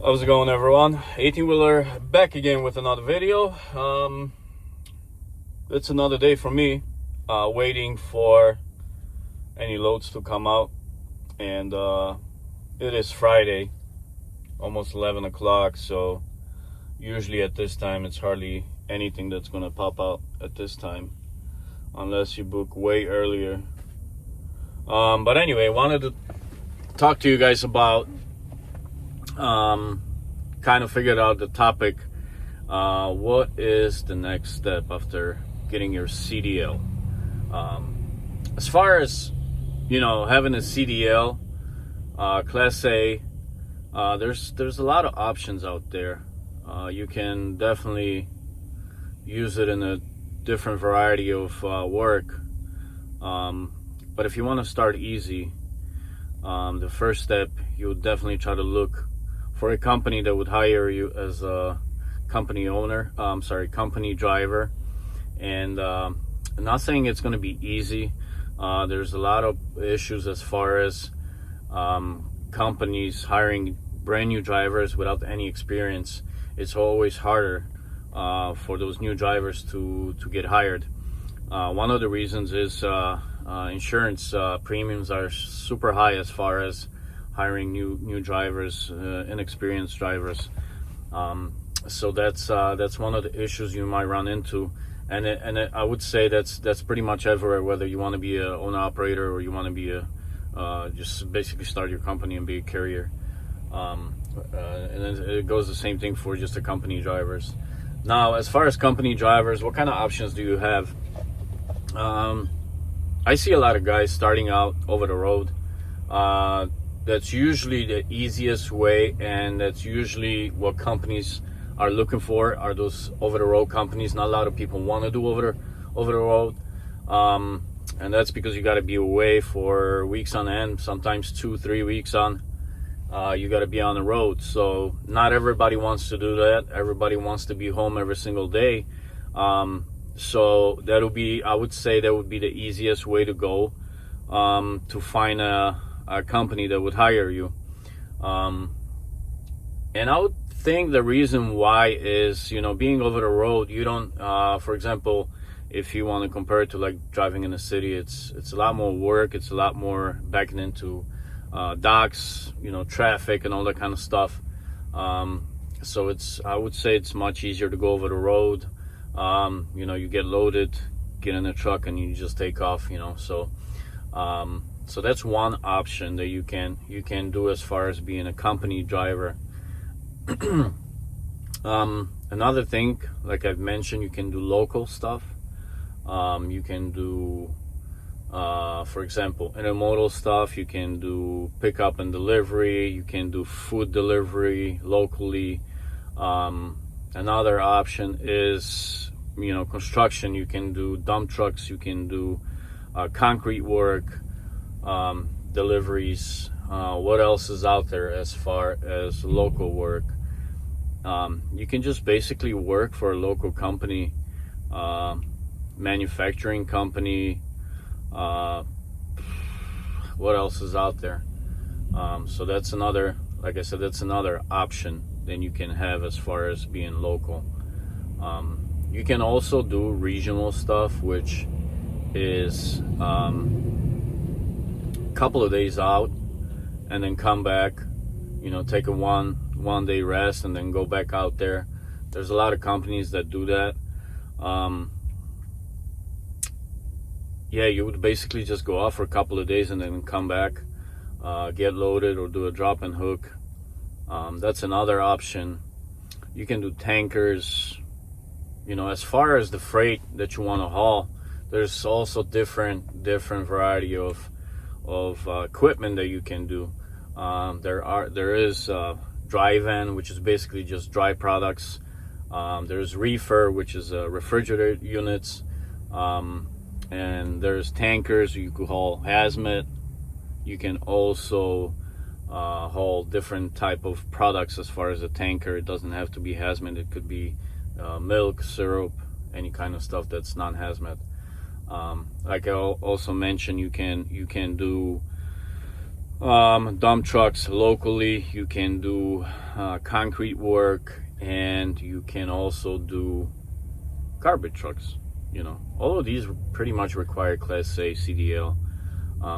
How's it going, everyone? 18-wheeler back again with another video. It's another day for me, waiting for any loads to come out, and it is Friday, almost 11 o'clock, so usually at this time it's hardly anything that's gonna pop out at this time unless you book way earlier. But anyway, I wanted to talk to you guys about kind of figured out the topic. What is the next step after getting your CDL? As far as having a CDL, Class A, there's a lot of options out there. You can definitely use it in a different variety of work, but if you want to start easy, the first step, you would definitely try to look for a company that would hire you as a company driver. And I'm not saying it's going to be easy. There's a lot of issues as far as companies hiring brand new drivers without any experience. It's always harder for those new drivers to get hired. One of the reasons is insurance premiums are super high as far as hiring new drivers, inexperienced drivers. So that's one of the issues you might run into, and I would say that's pretty much everywhere. Whether you want to be a owner operator or you want to be just basically start your company and be a carrier, and it goes the same thing for just the company drivers. Now, as far as company drivers, what kind of options do you have? I see a lot of guys starting out over the road. That's usually the easiest way, and that's usually what companies are looking for, are those over-the-road companies. Not a lot of people want to do over the road, and that's because you got to be away for weeks on end, sometimes 2-3 weeks on. You got to be on the road, so not everybody wants to do that. Everybody wants to be home every single day. So I would say that would be the easiest way to go, to find a company that would hire you. And I would think the reason why is, being over the road, you don't, for example, if you want to compare it to like driving in the city, it's a lot more work. It's a lot more backing into docks, traffic and all that kind of stuff. So I would say it's much easier to go over the road. You get loaded, get in a truck, and you just take off, so that's one option that you can do as far as being a company driver. Another thing, like I've mentioned, you can do local stuff. You can do, for example, intermodal stuff. You can do pickup and delivery. You can do food delivery locally. Another option is, construction. You can do dump trucks. You can do concrete work, deliveries. What else is out there as far as local work? You can just basically work for a local company, manufacturing company. What else is out there? So that's another, like I said, that's another option that you can have as far as being local. You can also do regional stuff, which is a couple of days out and then come back, take a one day rest and then go back out there. There's a lot of companies that do that. You would basically just go off for a couple of days and then come back, get loaded or do a drop and hook. That's another option. You can do tankers. As far as the freight that you want to haul, there's also different variety of equipment that you can do. There is dry van, which is basically just dry products. There's reefer, which is refrigerated units, and there's tankers. You could haul hazmat. You can also haul different type of products as far as a tanker. It doesn't have to be hazmat. It could be milk, syrup, any kind of stuff that's non-hazmat. Like I also mentioned, you can do dump trucks locally. You can do concrete work, and you can also do garbage trucks. All of these pretty much require Class A CDL.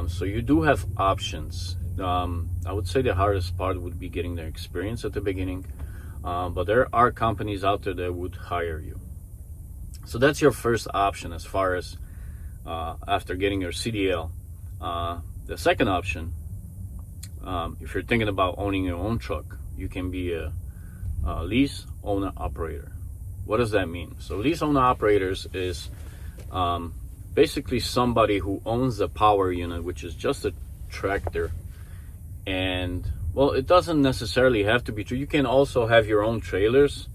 So you do have options. I would say the hardest part would be getting the experience at the beginning, but there are companies out there that would hire you. So that's your first option as far as after getting your CDL. The second option, if you're thinking about owning your own truck, you can be a lease owner operator. What does that mean? So lease owner operators is basically somebody who owns the power unit, which is just a tractor. And well, it doesn't necessarily have to be true. You can also have your own trailers.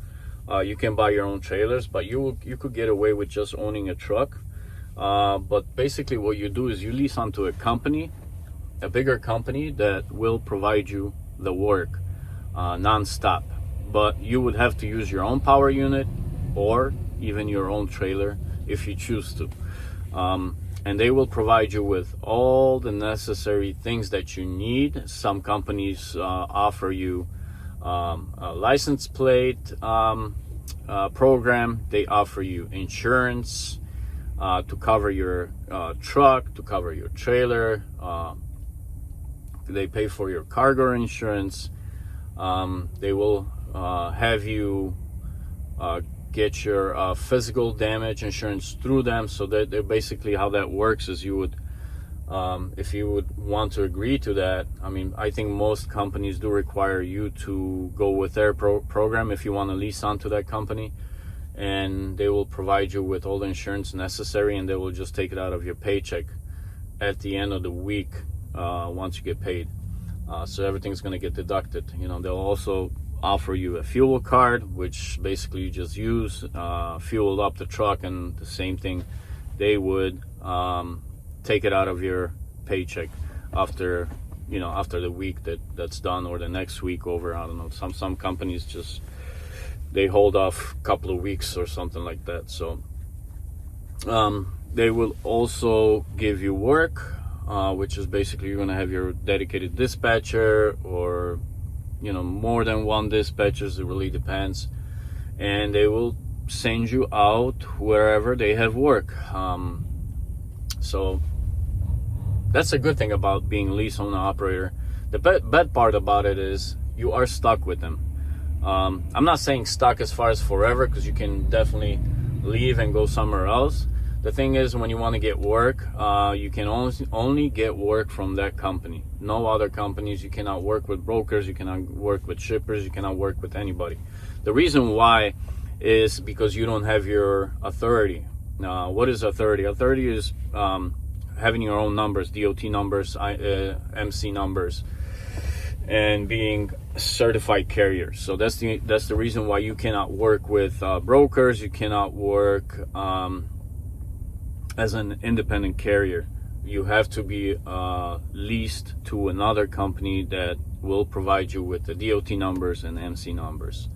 You can buy your own trailers, but you could get away with just owning a truck. But basically what you do is you lease onto a company, a bigger company that will provide you the work non-stop. But you would have to use your own power unit or even your own trailer if you choose to. And they will provide you with all the necessary things that you need. Some companies offer you a license plate program. They offer you insurance to cover your truck, to cover your trailer. They pay for your cargo insurance. They will have you get your physical damage insurance through them. So that they're basically, how that works is you would, if you would want to agree to that, I think most companies do require you to go with their program if you want to lease onto that company, and they will provide you with all the insurance necessary, and they will just take it out of your paycheck at the end of the week once you get paid. So everything's going to get deducted. They'll also offer you a fuel card, which basically you just use, fuel up the truck, and the same thing, they would take it out of your paycheck after the week that's done, or the next week over. I don't know, some companies just, they hold off a couple of weeks or something like that. So they will also give you work, which is basically you're going to have your dedicated dispatcher, or more than one dispatchers. It really depends, and they will send you out wherever they have work. So that's a good thing about being lease owner operator. The bad part about it is you are stuck with them. I'm not saying stuck as far as forever, because you can definitely leave and go somewhere else. The thing is, when you want to get work, you can only get work from that company. No other companies. You cannot work with brokers. You cannot work with shippers. You cannot work with anybody. The reason why is because you don't have your authority. What is authority? Authority is having your own numbers, DOT numbers, MC numbers, and being a certified carrier. So that's the reason why you cannot work with brokers. You cannot work as an independent carrier. You have to be leased to another company that will provide you with the DOT numbers and MC numbers.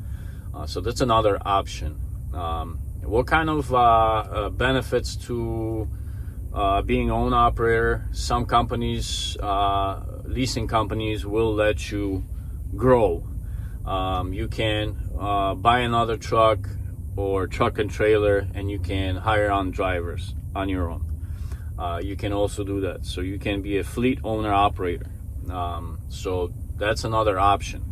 So that's another option. What kind of benefits to being owner operator? Some companies, leasing companies, will let you grow. You can buy another truck or truck and trailer, and you can hire on drivers on your own. You can also do that. So you can be a fleet owner operator. So that's another option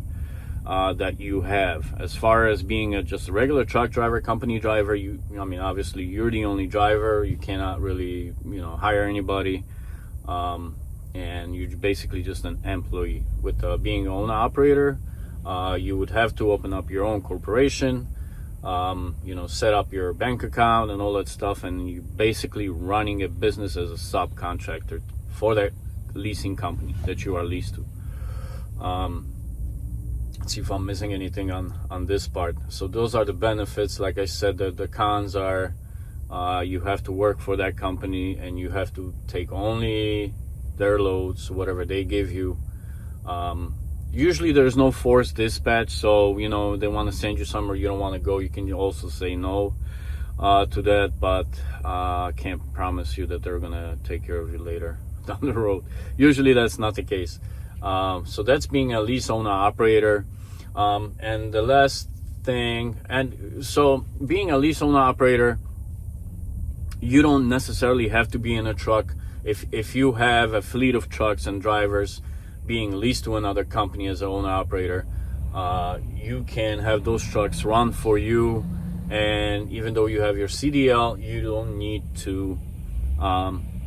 that you have. As far as being just a regular truck driver, company driver, obviously you're the only driver. You cannot really, hire anybody. And you're basically just an employee. With being an owner operator, you would have to open up your own corporation, set up your bank account and all that stuff, and you basically running a business as a subcontractor for that leasing company that you are leased to. Let's see if I'm missing anything on this part. So those are the benefits. Like I said, the cons are you have to work for that company, and you have to take only their loads, whatever they give you. Usually there's no forced dispatch, so they want to send you somewhere you don't want to go. You can also say no to that, but I can't promise you that they're gonna take care of you later down the road. Usually that's not the case. So that's being a lease owner operator. And the last thing, and so being a lease owner operator, you don't necessarily have to be in a truck. If you have a fleet of trucks and drivers being leased to another company as an owner operator, you can have those trucks run for you. And even though you have your CDL, you don't need to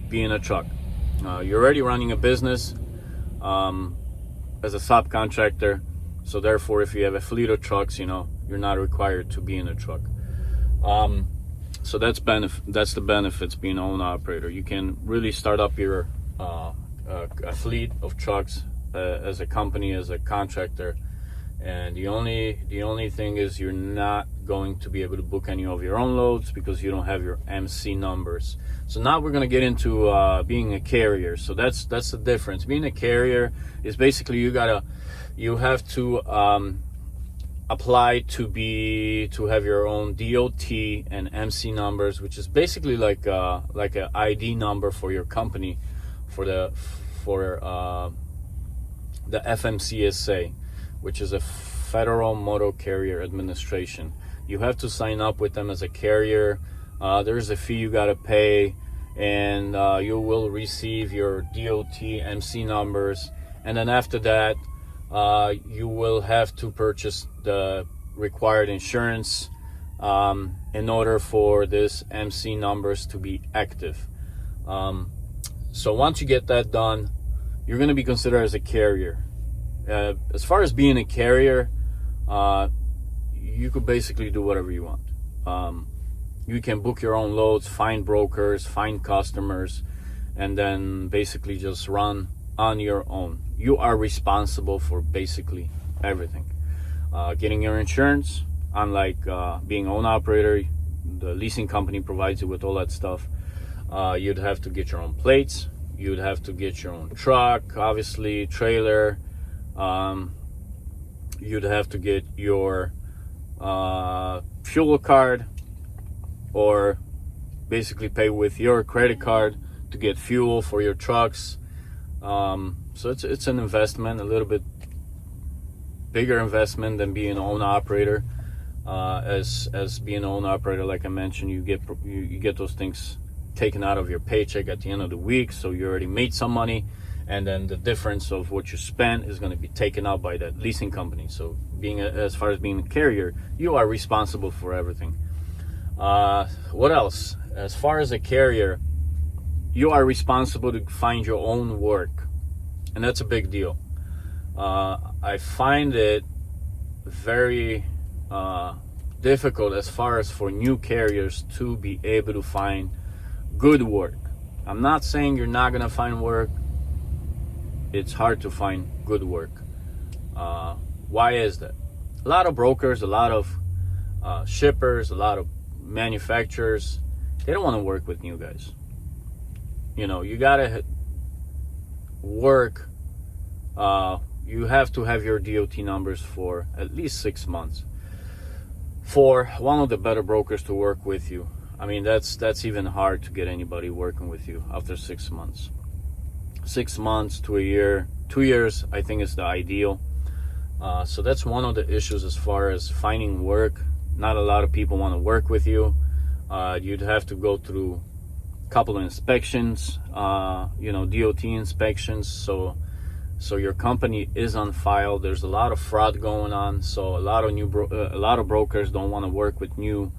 be in a truck. You're already running a business as a subcontractor, so therefore if you have a fleet of trucks, you're not required to be in a truck. So that's the benefits being an owner operator. You can really start up your a fleet of trucks as a company, as a contractor, and the only thing is you're not going to be able to book any of your own loads because you don't have your MC numbers. So now we're going to get into being a carrier. So that's the difference. Being a carrier is basically you have to apply to have your own DOT and MC numbers, which is basically like a ID number for your company, for the FMCSA, which is a Federal Motor Carrier Administration. You have to sign up with them as a carrier. There's a fee you got to pay, and you will receive your DOT MC numbers, and then after that you will have to purchase the required insurance in order for this MC numbers to be active. So once you get that done, you're going to be considered as a carrier. As far as being a carrier, you could basically do whatever you want. You can book your own loads, find brokers, find customers, and then basically just run on your own. You are responsible for basically everything. Getting your insurance, unlike being an owner operator, the leasing company provides you with all that stuff. You'd have to get your own plates. You'd have to get your own truck, obviously, trailer. You'd have to get your fuel card, or basically pay with your credit card to get fuel for your trucks. So it's an investment, a little bit bigger investment than being an owner operator. As being an owner operator, like I mentioned, you get those things taken out of your paycheck at the end of the week, so you already made some money, and then the difference of what you spent is going to be taken out by that leasing company. So as far as being a carrier, you are responsible for everything. What else? As far as a carrier, you are responsible to find your own work, and that's a big deal. I find it very difficult as far as for new carriers to be able to find good work. I'm not saying you're not gonna find work. It's hard to find good work. Why is that? A lot of brokers, a lot of shippers, a lot of manufacturers, they don't want to work with new guys. You gotta work. You have to have your DOT numbers for at least 6 months for one of the better brokers to work with you. I mean, that's even hard to get anybody working with you after 6 months. 6 months to a year, 2 years, I think is the ideal. So that's one of the issues as far as finding work. Not a lot of people want to work with you. You'd have to go through a couple of inspections, DOT inspections. So your company is on file. There's a lot of fraud going on. So a lot of brokers don't want to work with new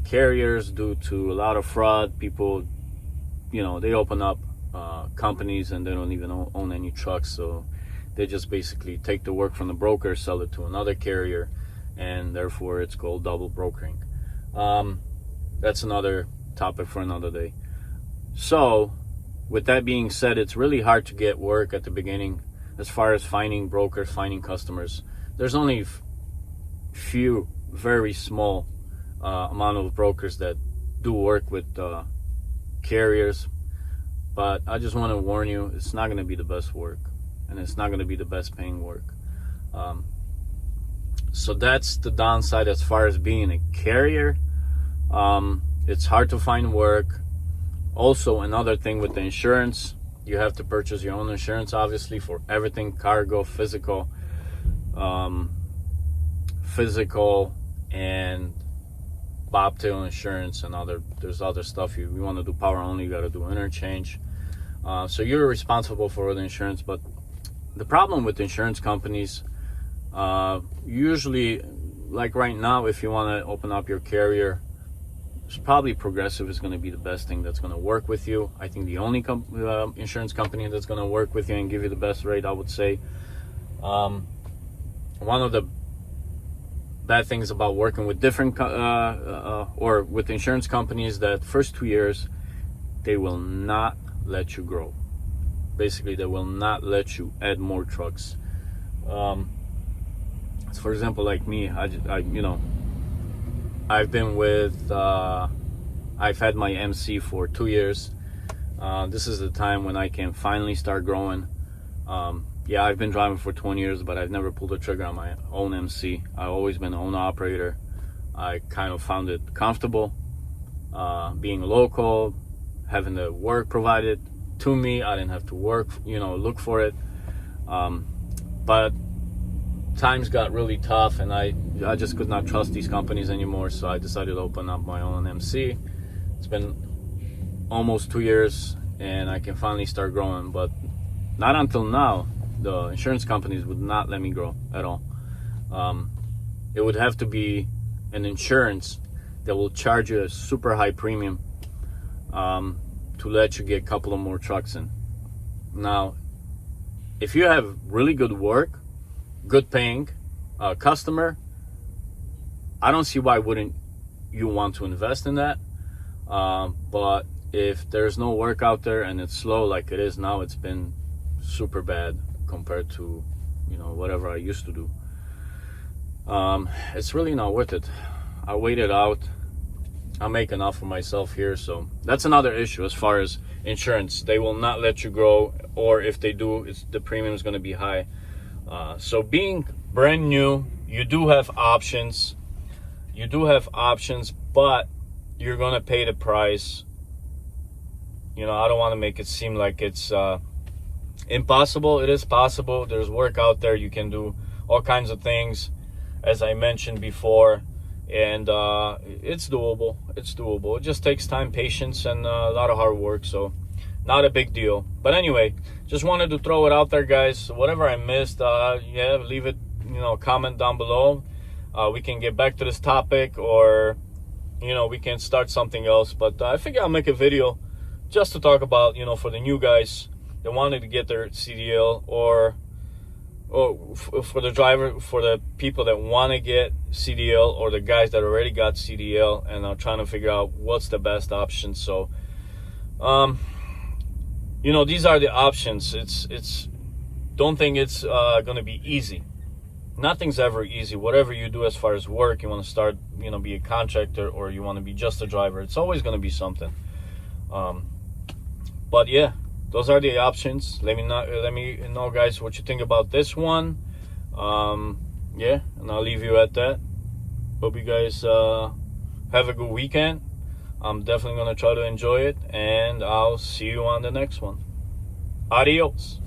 carriers due to a lot of fraud. People, they open up companies and they don't even own any trucks, so they just basically take the work from the broker, sell it to another carrier, and therefore it's called double brokering. That's another topic for another day. So with that being said, it's really hard to get work at the beginning as far as finding brokers, finding customers. There's only few, very small amount of brokers that do work with carriers, but I just want to warn you, it's not going to be the best work, and it's not going to be the best paying work. So that's the downside as far as being a carrier. It's hard to find work. Also, another thing with the insurance, You have to purchase your own insurance, obviously, for everything: cargo, physical, and bobtail insurance, and there's other stuff. You want to do power only, you got to do interchange. So you're responsible for the insurance. But the problem with insurance companies, usually, like right now, if you want to open up your carrier, it's probably Progressive is going to be the best thing that's going to work with you. I think the only insurance company that's going to work with you and give you the best rate, I would say. One of the bad things about working with different or with insurance companies, that first 2 years they will not let you grow. Basically, they will not let you add more trucks. For example, like me, I've been with I've had my MC for 2 years. This is the time when I can finally start growing. Yeah, I've been driving for 20 years, but I've never pulled a trigger on my own MC. I've always been an owner operator. I kind of found it comfortable, being local, having the work provided to me. I didn't have to work, look for it. But times got really tough, and I just could not trust these companies anymore, so I decided to open up my own MC. It's been almost 2 years, and I can finally start growing, but not until now. The insurance companies would not let me grow at all. It would have to be an insurance that will charge you a super high premium to let you get a couple of more trucks in. Now, if you have really good work, good paying customer, I don't see why wouldn't you want to invest in that. But if there's no work out there and it's slow like it is now, it's been super bad compared to whatever I used to do. It's really not worth it. I waited out. I make enough for myself here, so that's another issue as far as insurance. They will not let you grow, or if they do, the premium is going to be high. So being brand new, you do have options. But you're going to pay the price. I don't want to make it seem like it's impossible. It is possible. There's work out there. You can do all kinds of things, as I mentioned before, and it's doable. It just takes time, patience, and a lot of hard work, so not a big deal. But anyway, just wanted to throw it out there, guys. Whatever I missed, leave it, comment down below. We can get back to this topic, or we can start something else, but I figure I'll make a video just to talk about, for the new guys that wanted to get their CDL, or for the people that want to get CDL, or the guys that already got CDL and are trying to figure out what's the best option. So, these are the options. Don't think it's going to be easy. Nothing's ever easy. Whatever you do as far as work, you want to start, be a contractor, or you want to be just a driver, it's always going to be something. But yeah, those are the options. Let me know, guys, what you think about this one. Yeah, and I'll leave you at that. Hope you guys have a good weekend. I'm definitely going to try to enjoy it, and I'll see you on the next one. Adios.